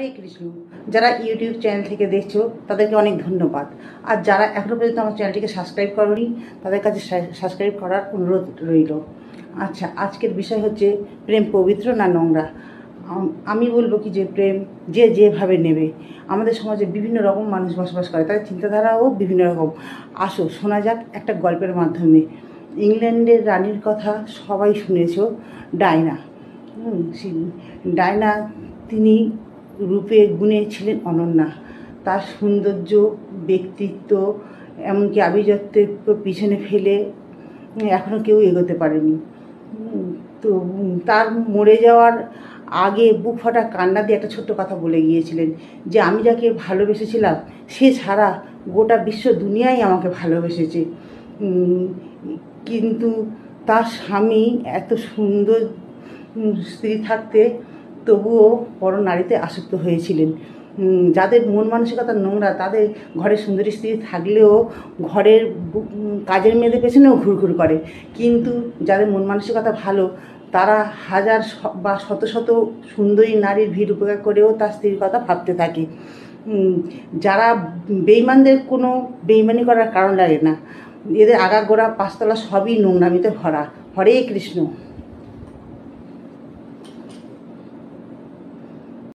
হরে কৃষ্ণ। যারা YouTube channel থেকে দেখছো তাদেরকে অনেক ধন্যবাদ। আর যারা এখনও পর্যন্ত আমার চ্যানেলটিকে সাবস্ক্রাইব করোনি তাদের কাছে সাবস্ক্রাইব করার অনুরোধ রইল। আচ্ছা, আজকের বিষয় হচ্ছে প্রেম পবিত্র না নোংরা। আমি বলবো কি যে প্রেম যে যেভাবে নেবে। আমাদের সমাজে বিভিন্ন রকম মানুষ বসবাস করে, তাদের চিন্তাধারাও বিভিন্ন রকম। আসো শোনা যাক একটা গল্পের মাধ্যমে। ইংল্যান্ডের রানীর কথা সবাই শুনেছো, ডায়না। ডায়না তিনি রূপে গুণে ছিলেন অনন্যা। তার সৌন্দর্য, ব্যক্তিত্ব, এমনকি আভিজাত্যের পিছনে ফেলে এখনও কেউ এগোতে পারেনি। তো তার মরে যাওয়ার আগে বুক ফাটা কান্না দিয়ে একটা ছোট্ট কথা বলে গিয়েছিলেন যে আমি যাকে ভালোবেসেছিলাম সে ছাড়া গোটা বিশ্ব দুনিয়াই আমাকে ভালোবেসেছে। কিন্তু তার স্বামী এত সুন্দর স্ত্রী থাকতে তবুও পর নারীতে আসক্ত হয়েছিলেন। যাদের মন মানসিকতা নোংরা তাদের ঘরে সুন্দরী স্ত্রী থাকলেও ঘরের কাজের মেয়েদের পেছনেও ঘুরঘুর করে, কিন্তু যাদের মন মানসিকতা ভালো তারা হাজার বা শত শত সুন্দরী নারীর ভিড় উপেক্ষা করেও তার স্ত্রীর কথা ভাবতে থাকে। যারা বেইমানদের কোনো বেইমানি করার কারণ লাগে না, এদের আগাগোড়া পাঁচতলা সবই নোংরামিতে ভরা। হরে কৃষ্ণ।